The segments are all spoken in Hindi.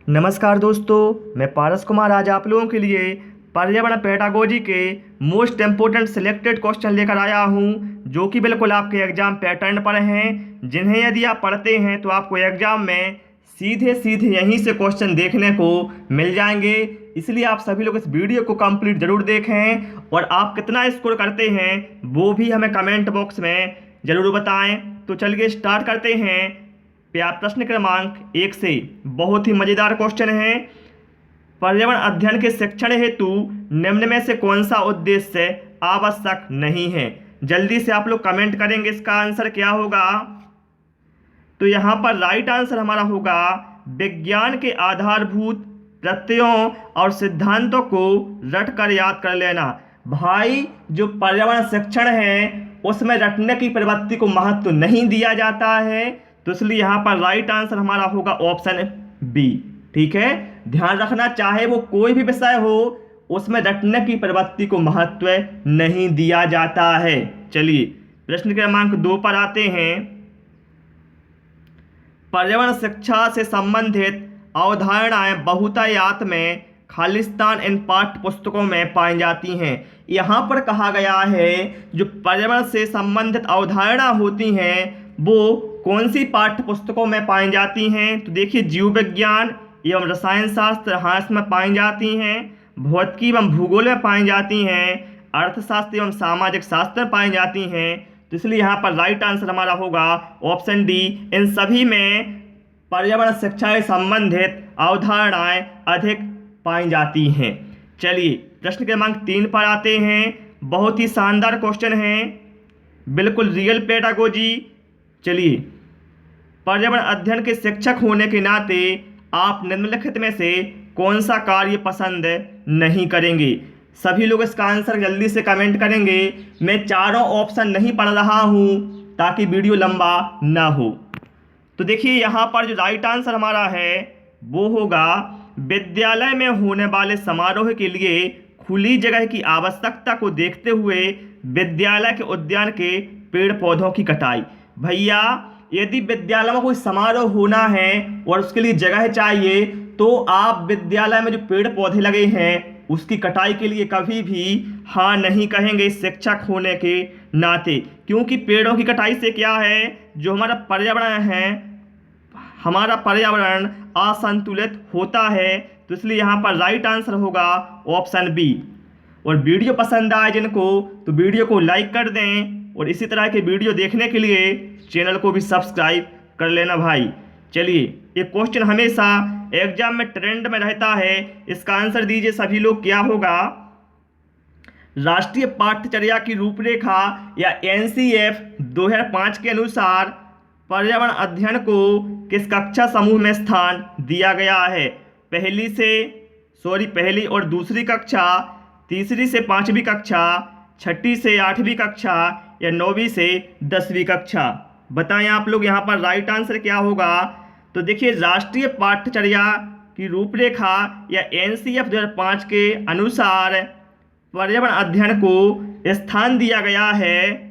नमस्कार दोस्तों, मैं पारस कुमार आज आप लोगों के लिए पर्यावरण पेडागोजी के मोस्ट इम्पोर्टेंट सिलेक्टेड क्वेश्चन लेकर आया हूं, जो कि बिल्कुल आपके एग्जाम पैटर्न पर हैं, जिन्हें यदि आप पढ़ते हैं तो आपको एग्जाम में सीधे सीधे यहीं से क्वेश्चन देखने को मिल जाएंगे। इसलिए आप सभी लोग इस वीडियो को कंप्लीट ज़रूर देखें और आप कितना स्कोर करते हैं वो भी हमें कमेंट बॉक्स में ज़रूर बताएं। तो चलिए स्टार्ट करते हैं। प्रश्न क्रमांक 1 से बहुत ही मज़ेदार क्वेश्चन है। पर्यावरण अध्ययन के शिक्षण हेतु निम्न में से कौन सा उद्देश्य आवश्यक नहीं है? जल्दी से आप लोग कमेंट करेंगे इसका आंसर क्या होगा। तो यहाँ पर राइट आंसर हमारा होगा विज्ञान के आधारभूत प्रत्ययों और सिद्धांतों को रट कर याद कर लेना। भाई, जो पर्यावरण शिक्षण है उसमें रटने की प्रवृत्ति को महत्व नहीं दिया जाता है, तो इसलिए यहाँ पर राइट आंसर हमारा होगा ऑप्शन बी। ठीक है, ध्यान रखना, चाहे वो कोई भी विषय हो उसमें रटने की प्रवृत्ति को महत्व नहीं दिया जाता है। चलिए प्रश्न क्रमांक 2 पर आते हैं। पर्यावरण शिक्षा से संबंधित अवधारणाएं बहुतायत में खालिस्तान इन पाठ्य पुस्तकों में पाई जाती हैं। यहाँ पर कहा गया है जो पर्यावरण से संबंधित अवधारणा होती हैं वो कौन सी पाठ्य पुस्तकों में पाई जाती हैं। तो देखिए, जीव विज्ञान एवं रसायन शास्त्र हास्य में पाई जाती हैं, भौतिकी एवं भूगोल में पाई जाती हैं, अर्थशास्त्र एवं सामाजिक शास्त्र में पाई जाती हैं। तो इसलिए यहाँ पर राइट आंसर हमारा होगा ऑप्शन डी। इन सभी में पर्यावरण शिक्षा से संबंधित अवधारणाएं अधिक पाई जाती हैं। चलिए प्रश्न क्रमांक 3 पर आते हैं। बहुत ही शानदार क्वेश्चन है, बिल्कुल रियल पेडागोजी। चलिए, पर्यावरण अध्ययन के शिक्षक होने के नाते आप निम्नलिखित में से कौन सा कार्य पसंद नहीं करेंगे? सभी लोग इसका आंसर जल्दी से कमेंट करेंगे। मैं चारों ऑप्शन नहीं पढ़ रहा हूँ ताकि वीडियो लंबा ना हो। तो देखिए, यहाँ पर जो राइट आंसर हमारा है वो होगा विद्यालय में होने वाले समारोह के लिए खुली जगह की आवश्यकता को देखते हुए विद्यालय के उद्यान के पेड़ पौधों की कटाई। भैया, यदि विद्यालय में कोई समारोह होना है और उसके लिए जगह चाहिए तो आप विद्यालय में जो पेड़ पौधे लगे हैं उसकी कटाई के लिए कभी भी हाँ नहीं कहेंगे शिक्षक होने के नाते, क्योंकि पेड़ों की कटाई से क्या है, जो हमारा पर्यावरण है, हमारा पर्यावरण असंतुलित होता है। तो इसलिए यहाँ पर राइट आंसर होगा ऑप्शन बी। और वीडियो पसंद आए जिनको तो वीडियो को लाइक कर दें और इसी तरह के वीडियो देखने के लिए चैनल को भी सब्सक्राइब कर लेना भाई। चलिए, ये क्वेश्चन हमेशा एग्जाम में ट्रेंड में रहता है, इसका आंसर दीजिए सभी लोग, क्या होगा? राष्ट्रीय पाठ्यचर्या की रूपरेखा या एनसीएफ 2005 के अनुसार पर्यावरण अध्ययन को किस कक्षा समूह में स्थान दिया गया है? पहली और दूसरी कक्षा, तीसरी से 5वीं कक्षा, छठी से 8वीं कक्षा या 9वीं से 10वीं कक्षा? बताएं आप लोग यहाँ पर राइट आंसर क्या होगा। तो देखिए, राष्ट्रीय पाठ्यचर्या की रूपरेखा या एनसीएफ 2005 के अनुसार पर्यावरण अध्ययन को स्थान दिया गया है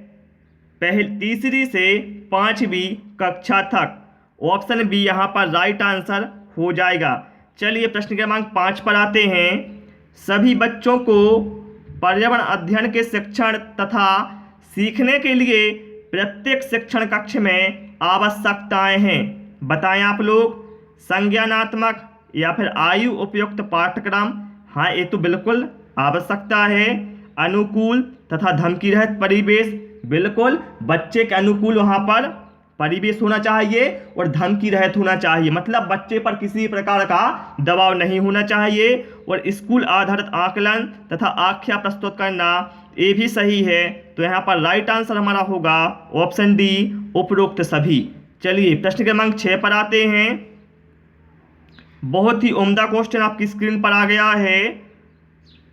तीसरी से 5वीं कक्षा तक। ऑप्शन बी यहाँ पर राइट आंसर हो जाएगा। चलिए प्रश्न क्रमांक 5 पर आते हैं। सभी बच्चों को पर्यावरण अध्ययन के शिक्षण तथा सीखने के लिए प्रत्येक शिक्षण कक्ष में आवश्यकताएं हैं। बताएं आप लोग, संज्ञानात्मक या फिर आयु उपयुक्त पाठ्यक्रम? हाँ, ये तो बिल्कुल आवश्यकता है। अनुकूल तथा धमकी रहित परिवेश? बिल्कुल, बच्चे के अनुकूल वहाँ पर परिवेश होना चाहिए और धमकी रहित होना चाहिए, मतलब बच्चे पर किसी प्रकार का दबाव नहीं होना चाहिए। और स्कूल आधारित आकलन तथा आख्या प्रस्तुत करना, ये भी सही है। तो यहाँ पर राइट आंसर हमारा होगा ऑप्शन डी, उपरोक्त सभी। चलिए प्रश्न क्रमांक 6 पर आते हैं। बहुत ही उम्दा क्वेश्चन आपकी स्क्रीन पर आ गया है।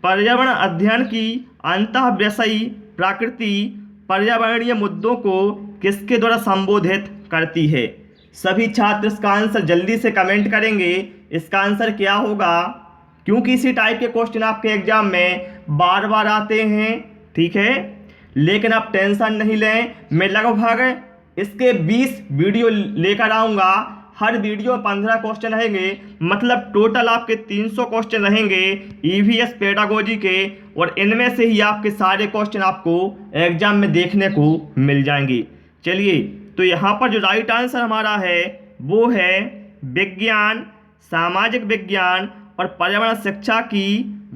पर्यावरण अध्ययन की अंतःविषयी प्रकृति पर्यावरणीय मुद्दों को किसके द्वारा संबोधित करती है? सभी छात्र इसका आंसर जल्दी से कमेंट करेंगे, इसका आंसर क्या होगा, क्योंकि इसी टाइप के क्वेश्चन आपके एग्जाम में बार बार आते हैं। ठीक है, लेकिन आप टेंशन नहीं लें, मैं लगभग इसके 20 वीडियो लेकर आऊँगा हर वीडियो में 15 क्वेश्चन रहेंगे, मतलब टोटल आपके 300 क्वेश्चन रहेंगे ईवीएस पेडागोजी के, और इनमें से ही आपके सारे क्वेश्चन आपको एग्जाम में देखने को मिल जाएंगे। चलिए, तो यहाँ पर जो राइट आंसर हमारा है वो है विज्ञान, सामाजिक विज्ञान और पर्यावरण शिक्षा की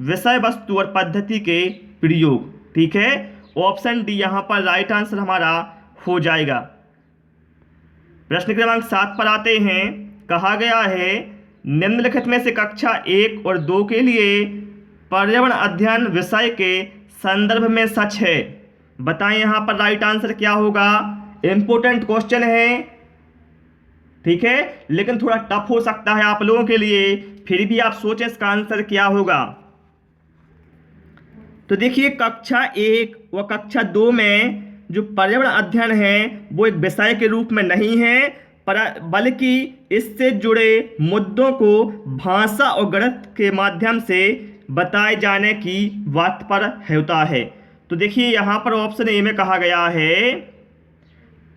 विषय वस्तु और पद्धति के प्रयोग। ठीक है, ऑप्शन डी यहाँ पर राइट आंसर हमारा हो जाएगा। प्रश्न क्रमांक 7 पर आते हैं। कहा गया है निम्नलिखित में से कक्षा 1 और 2 के लिए पर्यावरण अध्ययन विषय के संदर्भ में सच है। बताएं यहाँ पर राइट आंसर क्या होगा। इंपॉर्टेंट क्वेश्चन है, ठीक है, लेकिन थोड़ा टफ हो सकता है आप लोगों के लिए, फिर भी आप सोचें इसका आंसर क्या होगा। तो देखिए, कक्षा 1 व कक्षा 2 में जो पर्यावरण अध्ययन है वो एक विषय के रूप में नहीं है, बल्कि इससे जुड़े मुद्दों को भाषा और गणित के माध्यम से बताए जाने की बात पर होता है। तो देखिए, यहाँ पर ऑप्शन ए में कहा गया है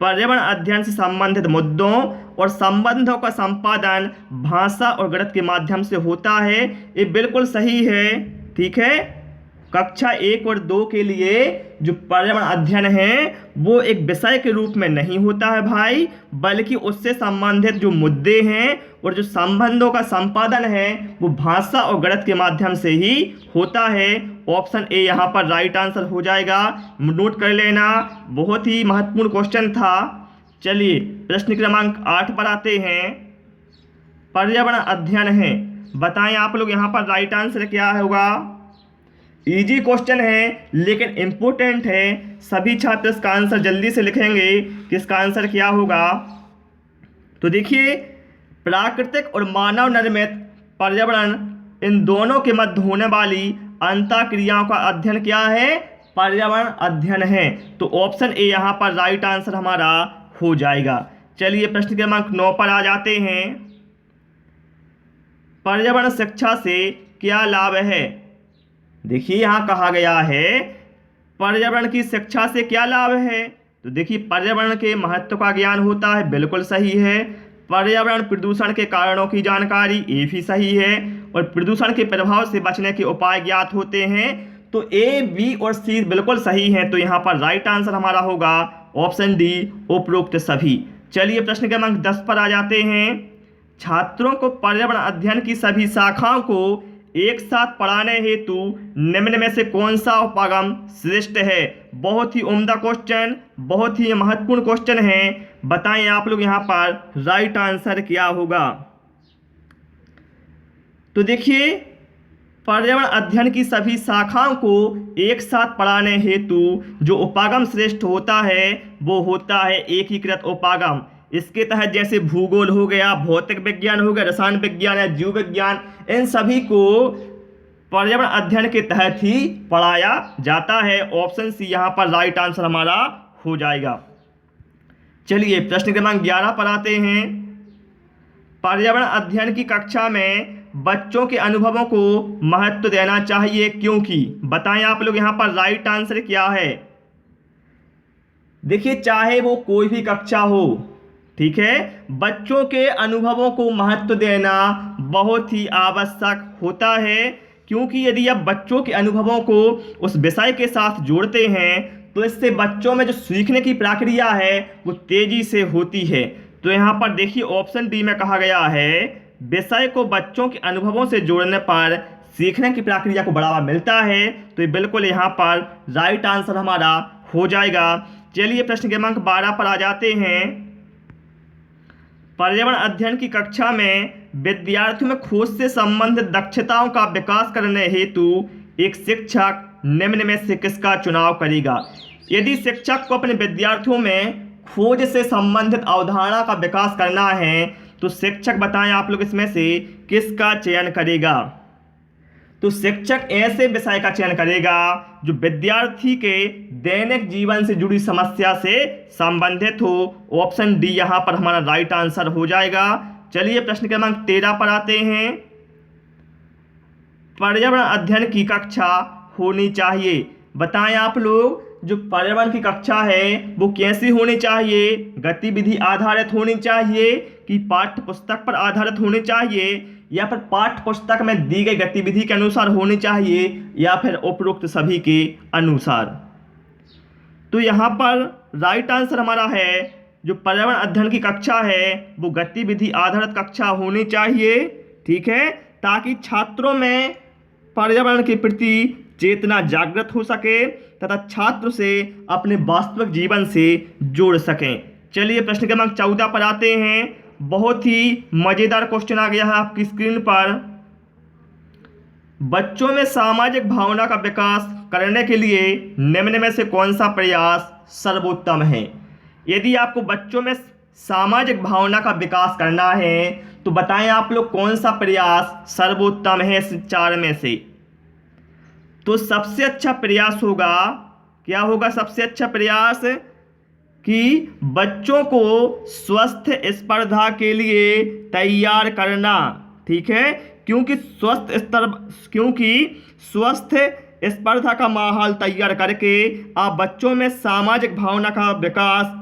पर्यावरण अध्ययन से संबंधित मुद्दों और संबंधों का संपादन भाषा और गणित के माध्यम से होता है। ये बिल्कुल सही है। ठीक है, कक्षा 1 और 2 के लिए जो पर्यावरण अध्ययन है वो एक विषय के रूप में नहीं होता है भाई, बल्कि उससे संबंधित जो मुद्दे हैं और जो संबंधों का संपादन है वो भाषा और गणित के माध्यम से ही होता है। ऑप्शन ए यहाँ पर राइट आंसर हो जाएगा, नोट कर लेना, बहुत ही महत्वपूर्ण क्वेश्चन था। चलिए, प्रश्न क्रमांक 8 पर आते हैं। पर्यावरण अध्ययन है, बताएं आप लोग यहाँ पर राइट आंसर क्या होगा। इजी क्वेश्चन है लेकिन इम्पोर्टेंट है, सभी छात्र इसका आंसर जल्दी से लिखेंगे कि इसका आंसर क्या होगा। तो देखिए, प्राकृतिक और मानव निर्मित पर्यावरण, इन दोनों के मध्य होने वाली अंतःक्रियाओं का अध्ययन क्या है, पर्यावरण अध्ययन है। तो ऑप्शन ए यहाँ पर राइट आंसर हमारा हो जाएगा। चलिए, प्रश्न क्रमांक 9 पर आ जाते हैं। पर्यावरण शिक्षा से क्या लाभ है। देखिए, यहाँ कहा गया है पर्यावरण की शिक्षा से क्या लाभ है। तो देखिए, पर्यावरण के महत्व का ज्ञान होता है, बिल्कुल सही है। पर्यावरण प्रदूषण के कारणों की जानकारी, ये भी सही है। और प्रदूषण के प्रभाव से बचने के उपाय ज्ञात होते हैं। तो ए, बी और सी बिल्कुल सही है। तो यहाँ पर राइट आंसर हमारा होगा ऑप्शन डी, उपरोक्त सभी। चलिए, प्रश्न क्रमांक 10 पर आ जाते हैं। छात्रों को पर्यावरण अध्ययन की सभी शाखाओं को एक साथ पढ़ाने हेतु निम्न में से कौन सा उपागम श्रेष्ठ है। बहुत ही उम्दा क्वेश्चन, बहुत ही महत्वपूर्ण क्वेश्चन है। बताएं आप लोग यहाँ पर राइट आंसर क्या होगा। तो देखिए, पर्यावरण अध्ययन की सभी शाखाओं को एक साथ पढ़ाने हेतु जो उपागम श्रेष्ठ होता है वो होता है एकीकृत उपागम। इसके तहत जैसे भूगोल हो गया, भौतिक विज्ञान हो गया, रसायन विज्ञान या जीव विज्ञान, इन सभी को पर्यावरण अध्ययन के तहत ही पढ़ाया जाता है। ऑप्शन सी यहाँ पर राइट आंसर हमारा हो जाएगा। चलिए, प्रश्न क्रमांक 11 पर आते हैं। पर्यावरण अध्ययन की कक्षा में बच्चों के अनुभवों को महत्व देना चाहिए, क्योंकि। बताएं आप लोग यहाँ पर राइट आंसर क्या है। देखिए, चाहे वो कोई भी कक्षा हो, ठीक है, बच्चों के अनुभवों को महत्व देना बहुत ही आवश्यक होता है, क्योंकि यदि आप बच्चों के अनुभवों को उस विषय के साथ जोड़ते हैं तो इससे बच्चों में जो सीखने की प्रक्रिया है वो तेजी से होती है। तो यहाँ पर देखिए, ऑप्शन डी में कहा गया है विषय को बच्चों के अनुभवों से जोड़ने पर सीखने की प्रक्रिया को बढ़ावा मिलता है। तो ये बिल्कुल यहाँ पर राइट आंसर हमारा हो जाएगा। चलिए, प्रश्न क्रमांक 12 पर आ जाते हैं। पर्यावरण अध्ययन की कक्षा में विद्यार्थियों में खोज से संबंधित दक्षताओं का विकास करने हेतु एक शिक्षक निम्न में से किसका चुनाव करेगा। यदि शिक्षक को अपने विद्यार्थियों में खोज से संबंधित अवधारणा का विकास करना है तो शिक्षक, बताएं आप लोग इसमें से किसका चयन करेगा। तो शिक्षक ऐसे विषय का चयन करेगा जो विद्यार्थी के दैनिक जीवन से जुड़ी समस्या से संबंधित हो। ऑप्शन डी यहाँ पर हमारा राइट आंसर हो जाएगा। चलिए, प्रश्न क्रमांक 13 पर आते हैं। पर्यावरण अध्ययन की कक्षा होनी चाहिए। बताएं आप लोग, जो पर्यावरण की कक्षा है वो कैसी होनी चाहिए। गतिविधि आधारित होनी चाहिए कि पाठ्य पुस्तक पर आधारित होनी चाहिए या फिर पाठ्य पुस्तक में दी गई गतिविधि के अनुसार होनी चाहिए या फिर उपरोक्त सभी के अनुसार। तो यहाँ पर राइट आंसर हमारा है जो पर्यावरण अध्ययन की कक्षा है वो गतिविधि आधारित कक्षा होनी चाहिए, ठीक है, ताकि छात्रों में पर्यावरण के प्रति चेतना जागृत हो सके तथा छात्र से अपने वास्तविक जीवन से जोड़ सकें। चलिए प्रश्न क्रमांक 14 पर आते हैं। बहुत ही मज़ेदार क्वेश्चन आ गया है आपकी स्क्रीन पर। बच्चों में सामाजिक भावना का विकास करने के लिए निम्न में से कौन सा प्रयास सर्वोत्तम है? यदि आपको बच्चों में सामाजिक भावना का विकास करना है तो बताएं आप लोग कौन सा प्रयास सर्वोत्तम है इस 4 में से। तो सबसे अच्छा प्रयास होगा, क्या होगा सबसे अच्छा प्रयास? कि बच्चों को स्वस्थ स्पर्धा के लिए तैयार करना, ठीक है, क्योंकि स्वस्थ स्पर्धा का माहौल तैयार करके आप बच्चों में सामाजिक भावना का विकास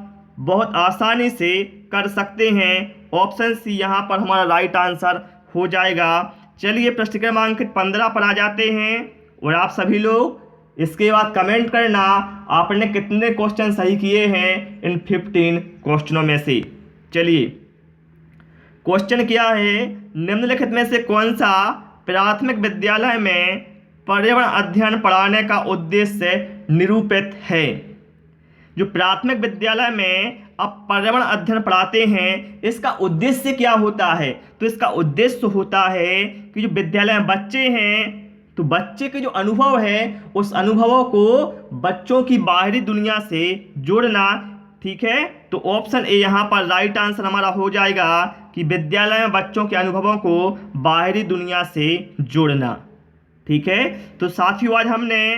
बहुत आसानी से कर सकते हैं। ऑप्शन सी यहाँ पर हमारा राइट आंसर हो जाएगा। चलिए प्रश्न क्रमांक 15 पर आ जाते हैं और आप सभी लोग इसके बाद कमेंट करना आपने कितने क्वेश्चन सही किए हैं इन 15 क्वेश्चनों में से। चलिए क्वेश्चन क्या है, निम्नलिखित में से कौन सा प्राथमिक विद्यालय में पर्यावरण अध्ययन पढ़ाने का उद्देश्य निरूपित है? जो प्राथमिक विद्यालय में आप पर्यावरण अध्ययन पढ़ाते हैं इसका उद्देश्य क्या होता है? तो इसका उद्देश्य होता है कि जो विद्यालय में बच्चे हैं तो बच्चे के जो अनुभव है उस अनुभवों को बच्चों की बाहरी दुनिया से जोड़ना, ठीक है। तो ऑप्शन ए यहाँ पर राइट आंसर हमारा हो जाएगा कि विद्यालय में बच्चों के अनुभवों को बाहरी दुनिया से जोड़ना, ठीक है। तो साथियों आज हमने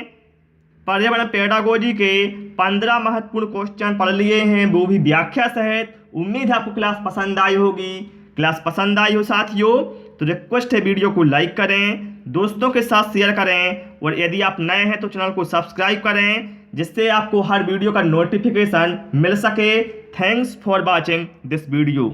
पर्यावरण पेडागोजी के 15 महत्वपूर्ण क्वेश्चन पढ़ लिए हैं, वो भी व्याख्या सहित। उम्मीद है आपको क्लास पसंद आई होगी। क्लास पसंद आई हो साथियों तो रिक्वेस्ट है वीडियो को लाइक करें, दोस्तों के साथ शेयर करें और यदि आप नए हैं तो चैनल को सब्सक्राइब करें जिससे आपको हर वीडियो का नोटिफिकेशन मिल सके। Thanks for watching this video.